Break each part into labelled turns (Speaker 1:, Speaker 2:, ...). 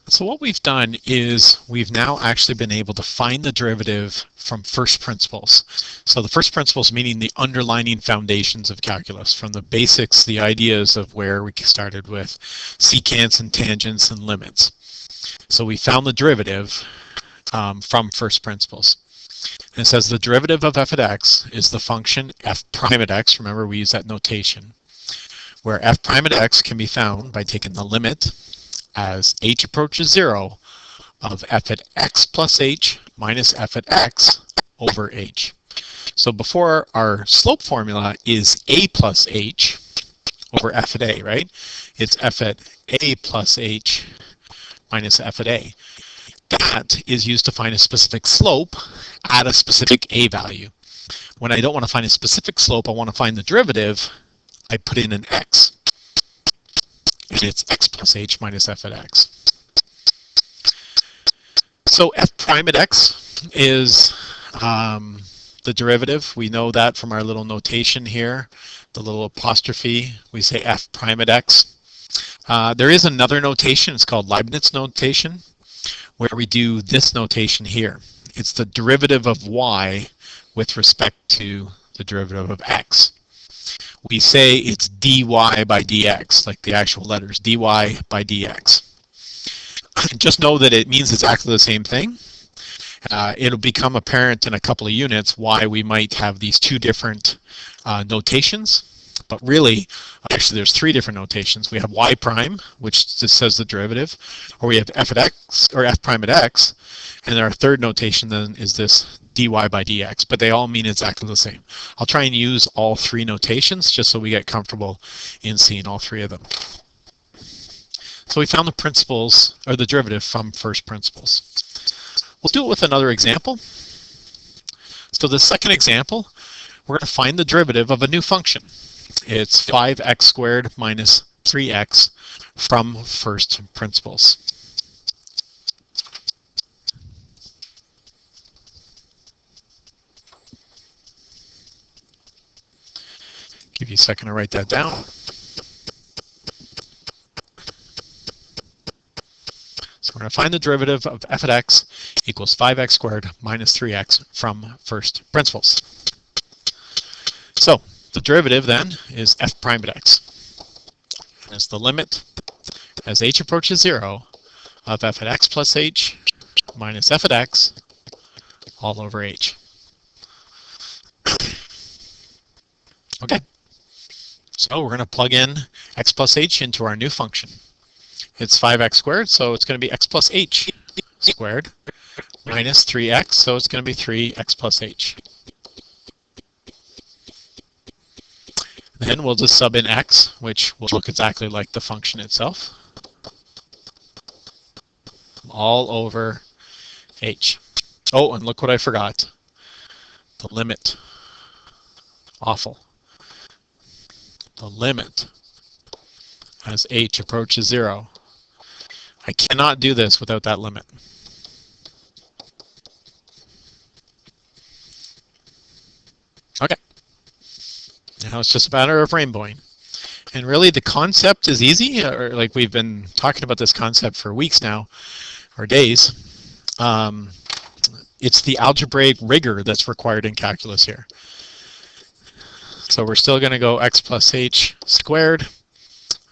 Speaker 1: So what we've done is we've now actually been able to find the derivative from first principles. So the first principles meaning the underlying foundations of calculus, from the basics, the ideas of where we started with secants and tangents and limits. So we found the derivative from first principles. And it says the derivative of f at x is the function f prime at x. Remember, we use that notation, where f prime at x can be found by taking the limit as h approaches 0 of f at x plus h minus f at x over h. So before, our slope formula is a plus h over f at a, right? It's f at a plus h minus f at a. That is used to find a specific slope at a specific a value. When I don't want to find a specific slope, I want to find the derivative, I put in an x. And it's x plus h minus f at x. So f prime at x is the derivative. We know that from our little notation here, the little apostrophe. We say f prime at x. There is another notation. It's called Leibniz Notation, where we do this notation here. It's the derivative of y with respect to the derivative of x. We say it's dy by dx, like the actual letters, dy by dx. Just know that it means exactly the same thing. It'll become apparent in a couple of units why we might have these two different notations. But really, actually, there's three different notations. We have y prime, which just says the derivative, or we have f at x, or f prime at x, and our third notation then is this dy by dx, but they all mean exactly the same. I'll try and use all three notations just so we get comfortable in seeing all three of them. So we found the principles, or the derivative from first principles. We'll do it with another example. So the second example, we're going to find the derivative of a new function. It's 5x squared minus 3x from first principles. Give you a second to write that down. So we're going to find the derivative of f at x equals 5x squared minus 3x from first principles. So the derivative then is f prime at x. As the limit as h approaches 0 of f at x plus h minus f at x all over h. Okay. So we're going to plug in x plus h into our new function. It's 5x squared, so it's going to be x plus h squared minus 3x, so it's going to be 3x plus h. Then we'll just sub in x, which will look exactly like the function itself, all over h. Oh, and look what I forgot. The limit. Awful. The limit as h approaches 0. I cannot do this without that limit. Okay. Now it's just a matter of rainbowing. And really the concept is easy, or like we've been talking about this concept for weeks now, or days. It's the algebraic rigor that's required in calculus here. So we're still going to go x plus h squared.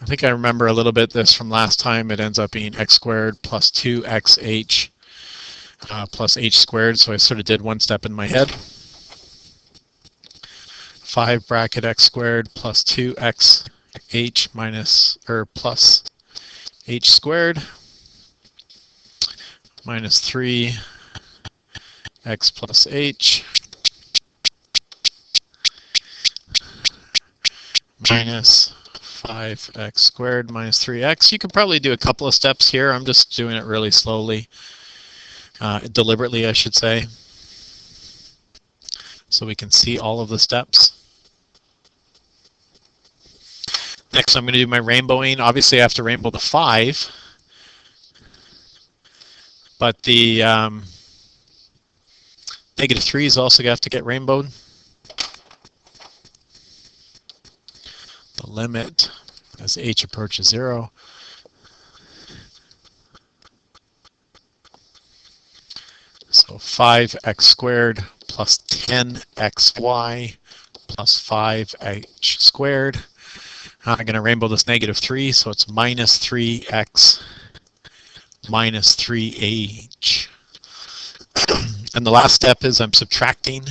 Speaker 1: I think I remember a little bit this from last time. It ends up being x squared plus 2xh plus h squared. So I sort of did one step in my head. 5 bracket x squared plus 2xh minus, or plus h squared minus 3x plus h minus 5x squared minus 3x. You could probably do a couple of steps here. I'm just doing it really slowly, deliberately, I should say, so we can see all of the steps. Next, I'm going to do my rainbowing. Obviously, I have to rainbow the 5, but the negative 3 is also going to have to get rainbowed. The limit as h approaches 0 So 5x squared plus 10xy plus 5h squared. I'm going to rainbow this -3, so it's minus 3x minus 3h. And the last step is I'm subtracting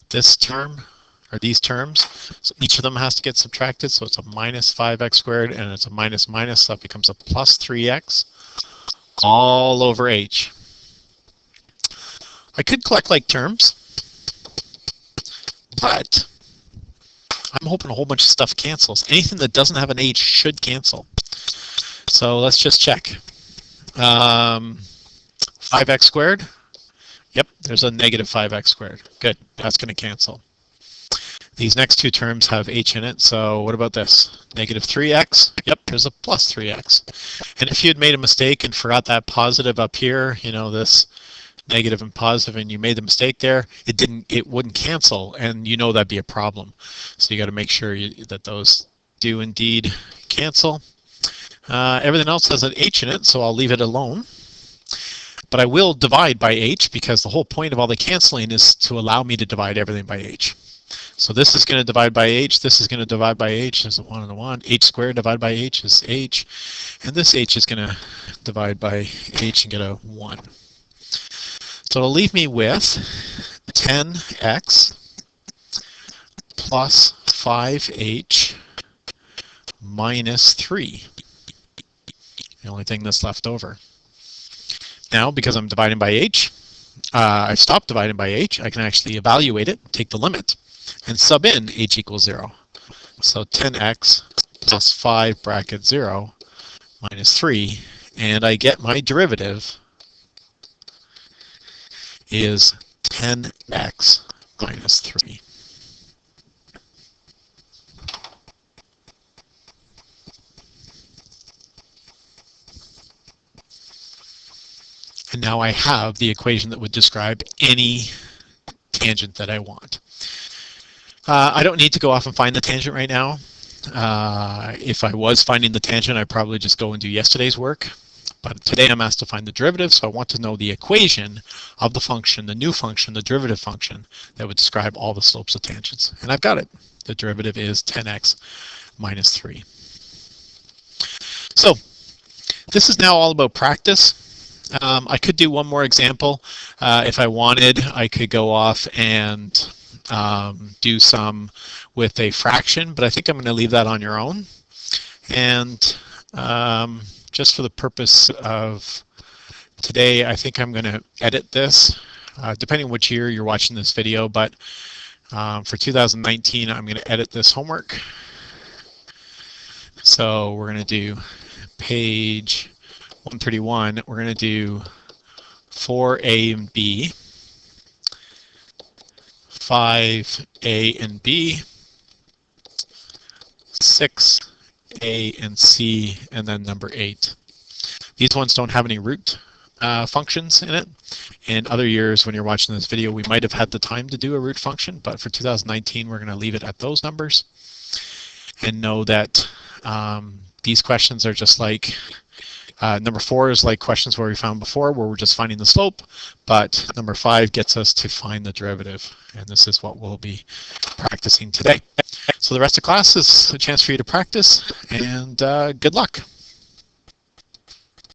Speaker 1: this term, or these terms. So each of them has to get subtracted, so it's a minus 5x squared, and it's a minus minus, so that becomes a plus 3x all over h. I could collect like terms, but I'm hoping a whole bunch of stuff cancels. Anything that doesn't have an h should cancel. So let's just check. 5x squared. Yep, there's a negative 5x squared. Good, that's going to cancel. These next two terms have h in it, so what about this? Negative 3x. Yep, there's a plus 3x. And if you had made a mistake and forgot that positive up here, you know, this negative and positive, and you made the mistake there, it wouldn't cancel, and you know that'd be a problem. So you got to make sure that those do indeed cancel. Everything else has an h in it, so I'll leave it alone. But I will divide by h, because the whole point of all the canceling is to allow me to divide everything by h. So this is going to divide by h, this is going to divide by h, there's a 1 and a 1. H squared divided by h is h, and this h is going to divide by h and get a 1. So it'll leave me with 10x plus 5h minus 3. The only thing that's left over. Now, because I'm dividing by h, I've stopped dividing by h, I can actually evaluate it, take the limit, and sub in h equals 0. So 10x plus 5 bracket 0 minus 3, and I get my derivative is 10x minus 3. And now I have the equation that would describe any tangent that I want. I don't need to go off and find the tangent right now. If I was finding the tangent, I'd probably just go and do yesterday's work. But today I'm asked to find the derivative, so I want to know the equation of the function, the new function, the derivative function, that would describe all the slopes of tangents. And I've got it. The derivative is 10x minus 3. So this is now all about practice. I could do one more example. If I wanted, I could go off and do some with a fraction, but I think I'm going to leave that on your own. And just for the purpose of today, I think I'm going to edit this, depending on which year you're watching this video, but for 2019, I'm going to edit this homework. So we're going to do page 131, we're going to do 4a and b, 5a and b, 6a and c, and then number 8. These ones don't have any root functions in it. In other years, when you're watching this video, we might have had the time to do a root function, but for 2019, we're going to leave it at those numbers. And know that these questions are just like number 4 is like questions where we found before, where we're just finding the slope, but number 5 gets us to find the derivative, and this is what we'll be practicing today. So the rest of class is a chance for you to practice, and good luck.